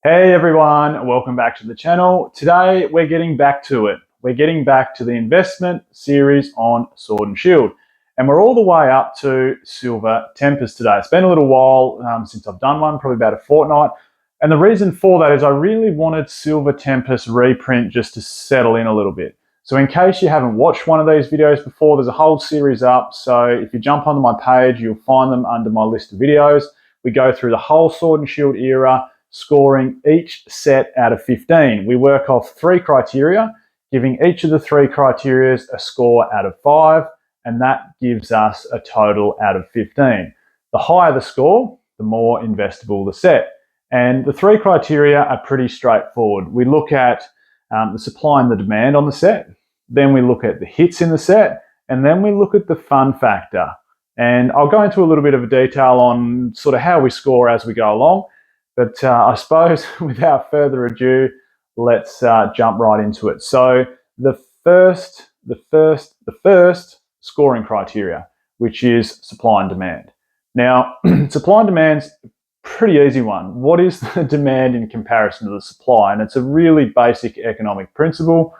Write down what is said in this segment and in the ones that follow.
Hey everyone, welcome back to the channel. Today we're getting back to it. We're getting back to the investment series on Sword and Shield. And we're all the way up to Silver Tempest today. It's been a little while since I've done one, probably about a fortnight. And the reason for that is I really wanted Silver Tempest reprint just to settle in a little bit. So in case you haven't watched one of these videos before, there's a whole series up. So if you jump onto my page, you'll find them under my list of videos. We go through the whole Sword and Shield era, scoring each set out of 15. We work off 3 criteria, giving each of the 3 criteria a score out of 5, and that gives us a total out of 15. The higher the score, the more investable the set. And the 3 criteria are pretty straightforward. We look at the supply and the demand on the set, then we look at the hits in the set, and then we look at the fun factor. And I'll go into a little bit of a detail on sort of how we score as we go along. But I suppose without further ado, let's jump right into it. So the first scoring criteria, which is supply and demand. Now, supply and demand's a pretty easy one. What is the demand in comparison to the supply? And it's a really basic economic principle.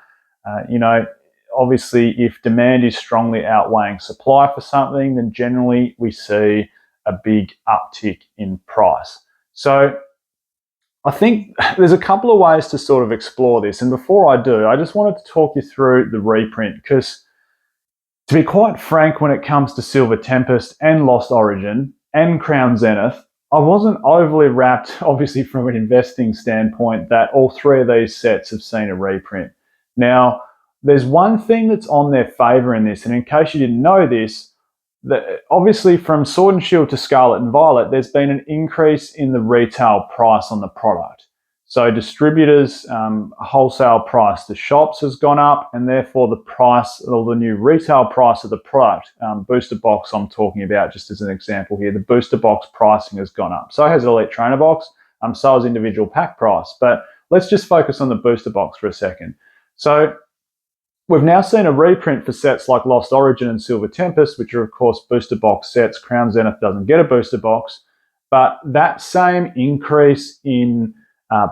Obviously, if demand is strongly outweighing supply for something, then generally we see a big uptick in price. So I think there's a couple of ways to sort of explore this. And before I do, I just wanted to talk you through the reprint because, to be quite frank, when it comes to Silver Tempest and Lost Origin and Crown Zenith, I wasn't overly wrapped, obviously from an investing standpoint, that all 3 of these sets have seen a reprint. Now, there's one thing that's on their favor in this, and in case you didn't know this, obviously from Sword and Shield to Scarlet and Violet, there's been an increase in the retail price on the product. So distributors' wholesale price to shops has gone up, and therefore the price, or the new retail price of the product, booster box I'm talking about just as an example here, the booster box pricing has gone up. So has Elite Trainer Box, so has individual pack price. But let's just focus on the booster box for a second. So we've now seen a reprint for sets like Lost Origin and Silver Tempest, which are, of course, booster box sets. Crown Zenith doesn't get a booster box. But that same increase in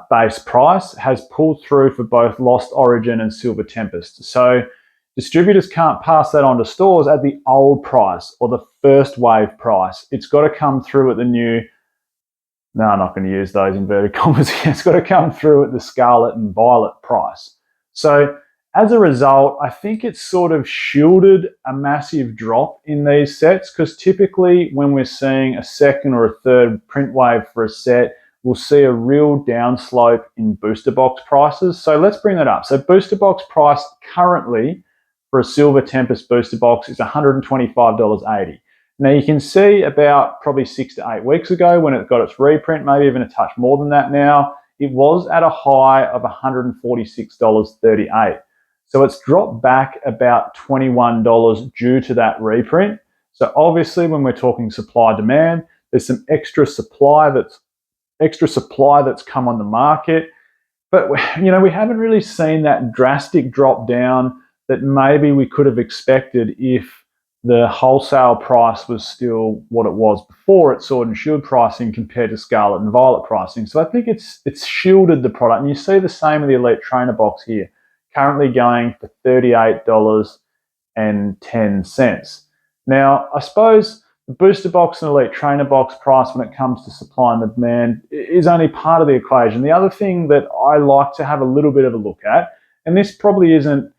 base price has pulled through for both Lost Origin and Silver Tempest. So distributors can't pass that on to stores at the old price or the first wave price. It's got to come through at the new... No, I'm not going to use those inverted commas here. It's got to come through at the Scarlet and Violet price. So as a result, I think it's sort of shielded a massive drop in these sets because typically when we're seeing a second or a third print wave for a set, we'll see a real downslope in booster box prices. So let's bring that up. So booster box price currently for a Silver Tempest booster box is $125.80. Now you can see about probably 6 to 8 weeks ago when it got its reprint, maybe even a touch more than that now, it was at a high of $146.38. So it's dropped back about $21 due to that reprint. So obviously when we're talking supply demand, there's some extra supply that's come on the market. But we haven't really seen that drastic drop down that maybe we could have expected if the wholesale price was still what it was before at Sword and Shield pricing compared to Scarlet and Violet pricing. So I think it's shielded the product. And you see the same with the Elite Trainer Box here, currently going for $38.10. Now, I suppose the booster box and Elite Trainer Box price when it comes to supply and demand is only part of the equation. The other thing that I like to have a little bit of a look at, and this probably isn't,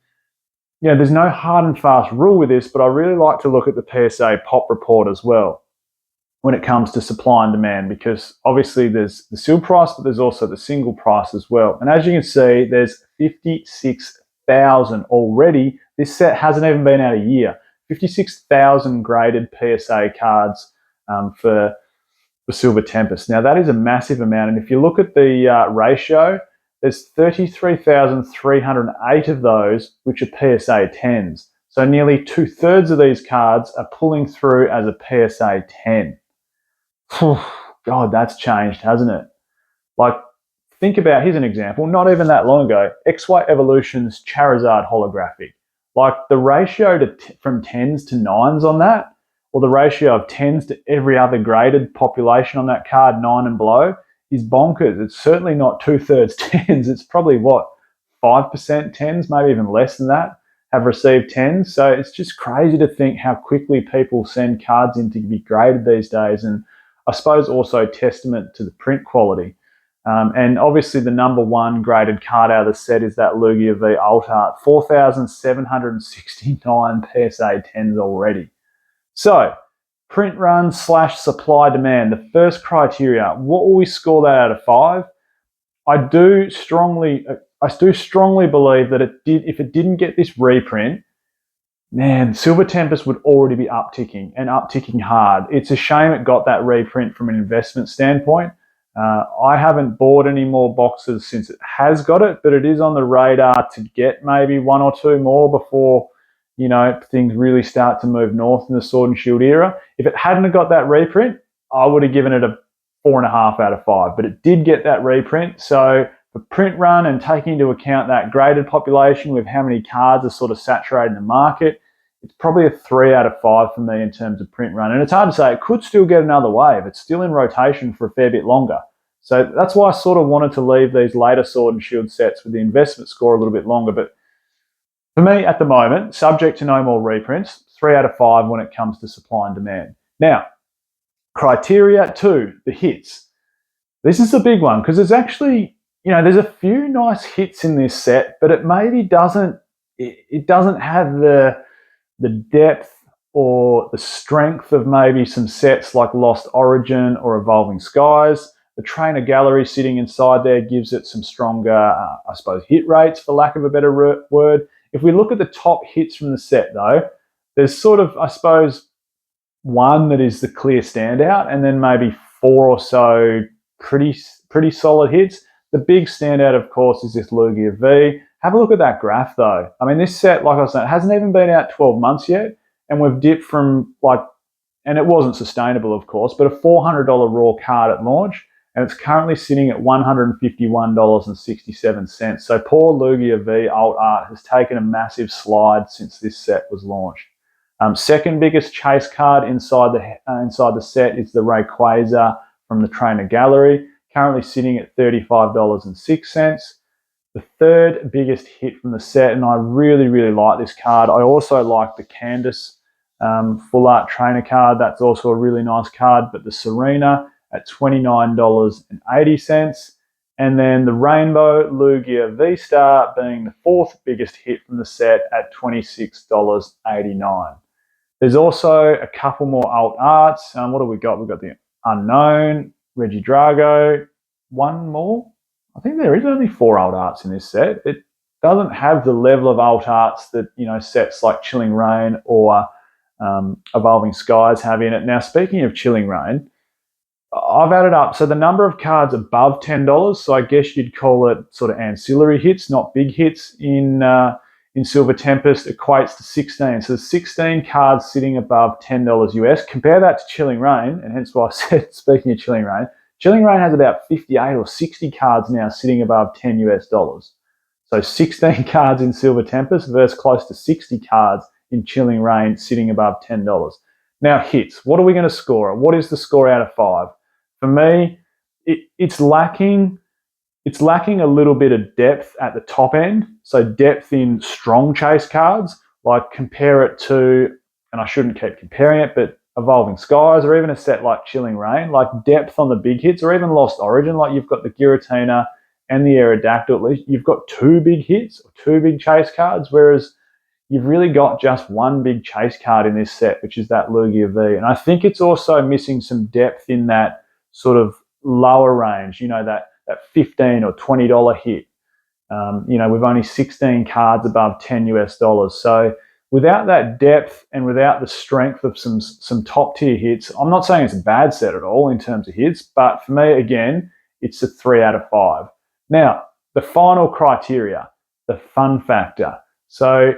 there's no hard and fast rule with this, but I really like to look at the PSA pop report as well when it comes to supply and demand, because obviously there's the seal price, but there's also the single price as well. And as you can see, there's 56,000 already. This set hasn't even been out a year. 56,000 graded PSA cards for Silver Tempest. Now that is a massive amount. And if you look at the ratio, there's 33,308 of those which are PSA 10s. So nearly 2/3 of these cards are pulling through as a PSA 10. God, that's changed, hasn't it? Like, think about, here's an example, not even that long ago, XY Evolution's Charizard holographic. Like the ratio from 10s to 9s on that, or the ratio of 10s to every other graded population on that card, 9 and below, is bonkers. It's certainly not 2/3 10s. It's probably what, 5% 10s, maybe even less than that, have received 10s. So it's just crazy to think how quickly people send cards in to be graded these days. And I suppose also testament to the print quality. And obviously the number one graded card out of the set is that Lugia V Alt Art, 4,769 PSA 10s already. So print run / supply demand, the first criteria, what will we score that out of 5? I do strongly believe that if it didn't get this reprint, man, Silver Tempest would already be upticking and upticking hard. It's a shame it got that reprint from an investment standpoint. I haven't bought any more boxes since it has got it, but it is on the radar to get maybe 1 or 2 more before, things really start to move north in the Sword and Shield era. If it hadn't got that reprint, I would have given it a 4.5 out of 5, but it did get that reprint. So for print run and taking into account that graded population with how many cards are sort of saturating the market, it's probably a 3 out of 5 for me in terms of print run. And it's hard to say, it could still get another wave. It's still in rotation for a fair bit longer. So that's why I sort of wanted to leave these later Sword and Shield sets with the investment score a little bit longer. But for me at the moment, subject to no more reprints, 3 out of 5 when it comes to supply and demand. Now, criteria 2, the hits. This is the big one because there's actually, there's a few nice hits in this set, but it maybe doesn't have the depth or the strength of maybe some sets like Lost Origin or Evolving Skies. The Trainer Gallery sitting inside there gives it some stronger, I suppose, hit rates, for lack of a better word. If we look at the top hits from the set, though, there's sort of, I suppose, one that is the clear standout, and then maybe 4 or so pretty solid hits. The big standout, of course, is this Lugia V. Have a look at that graph, though. I mean, this set, like I was saying, hasn't even been out 12 months yet, and we've dipped from, and it wasn't sustainable, of course, but a $400 raw card at launch, and it's currently sitting at $151.67. So poor Lugia V Alt Art has taken a massive slide since this set was launched. Second biggest chase card inside the set is the Rayquaza from the Trainer Gallery, currently sitting at $35.06. The third biggest hit from the set, and I really, really like this card. I also like the Candace Full Art Trainer card. That's also a really nice card, but the Serena at $29.80. And then the Rainbow Lugia V-Star being the fourth biggest hit from the set at $26.89. There's also a couple more alt arts. What have we got? We've got the Unknown, Regidrago, one more. I think there is only 4 alt arts in this set. It doesn't have the level of alt arts that, sets like Chilling Reign or Evolving Skies have in it. Now, speaking of Chilling Reign, I've added up. So the number of cards above $10, so I guess you'd call it sort of ancillary hits, not big hits in Silver Tempest, equates to 16. So there's 16 cards sitting above $10 US. Compare that to Chilling Reign, and hence why I said, speaking of Chilling Reign has about 58 or 60 cards now sitting above $10 US. So 16 cards in Silver Tempest versus close to 60 cards in Chilling Reign sitting above $10. Now hits, what are we going to score? What is the score out of 5? For me, it's lacking a little bit of depth at the top end. So depth in strong chase cards, like compare it to, and I shouldn't keep comparing it, but Evolving Skies or even a set like Chilling Reign, like depth on the big hits, or even Lost Origin, like you've got the Giratina and the Aerodactyl, at least you've got 2 big hits or 2 big chase cards, whereas you've really got just 1 big chase card in this set, which is that Lugia V. And I think it's also missing some depth in that sort of lower range, that $15 or $20 hit, with only 16 cards above $10 US. So without that depth and without the strength of some top tier hits, I'm not saying it's a bad set at all in terms of hits, but for me, again, it's a 3 out of 5. Now, the final criteria, the fun factor. So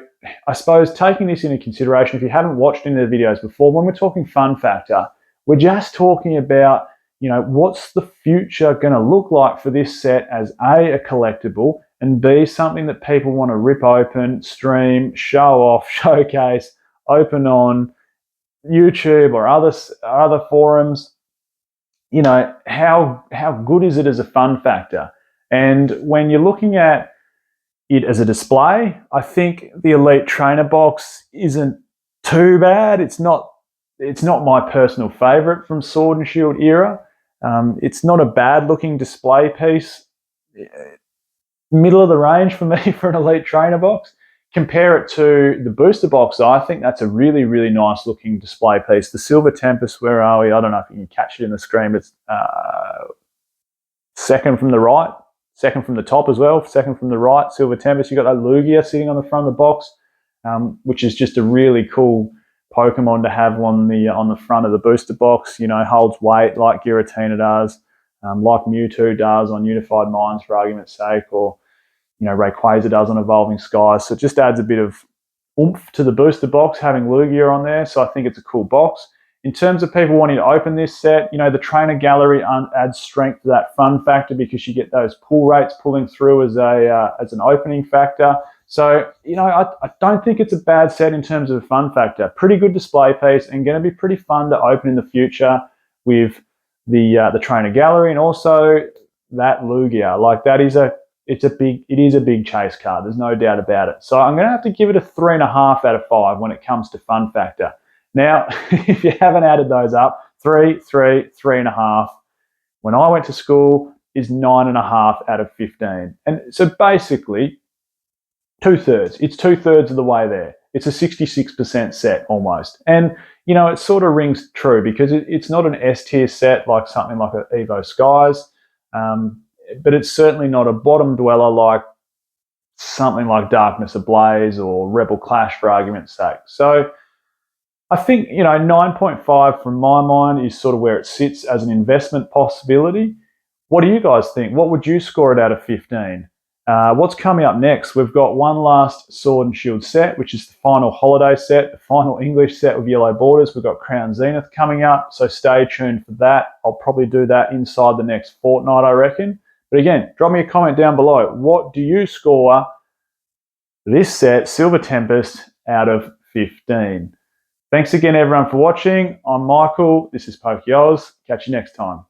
I suppose taking this into consideration, if you haven't watched any of the videos before, when we're talking fun factor, we're just talking about, what's the future going to look like for this set as a collectible, and B, something that people want to rip open, stream, show off, showcase, open on YouTube or other forums. you know, how good is it as a fun factor? And when you're looking at it as a display, I think the Elite Trainer box isn't too bad. It's not my personal favourite from Sword and Shield era. It's not a bad looking display piece. Middle of the range for me for an Elite Trainer box. Compare it to the booster box, I think that's a really, really nice looking display piece. The Silver Tempest, where are we? I don't know if you can catch it in the screen, but it's second from the right, second from the top as well, second from the right, Silver Tempest. You've got that Lugia sitting on the front of the box, which is just a really cool Pokemon to have on the front of the booster box. You know, holds weight like Giratina does, like Mewtwo does on Unified Minds, for argument's sake, or you know, Rayquaza does on Evolving Skies. So it just adds a bit of oomph to the booster box having Lugia on there. So I think it's a cool box. In terms of people wanting to open this set, you know, the trainer gallery adds strength to that fun factor because you get those pull rates pulling through as an opening factor. So, you know, I don't think it's a bad set in terms of a fun factor. Pretty good display piece and going to be pretty fun to open in the future with the trainer gallery and also that Lugia. Like that is it is a big chase card. There's no doubt about it. So I'm going to have to give it a 3.5 out of 5 when it comes to fun factor. Now, if you haven't added those up, 3, 3, 3.5. When I went to school is 9.5 out of 15. And so basically, 2/3. It's 2/3 of the way there. It's a 66% set almost. And, you know, it sort of rings true because it's not an S tier set like something like an Evo Skies. But it's certainly not a bottom dweller like something like Darkness Ablaze or Rebel Clash, for argument's sake. So I think, you know, 9.5 from my mind is sort of where it sits as an investment possibility. What do you guys think? What would you score it out of 15? What's coming up next? We've got one last Sword and Shield set, which is the final holiday set, the final English set with yellow borders. We've got Crown Zenith coming up, so stay tuned for that. I'll probably do that inside the next fortnight, I reckon. But again, drop me a comment down below. What do you score this set, Silver Tempest, out of 15? Thanks again, everyone, for watching. I'm Michael. This is Pokey Oz. Catch you next time.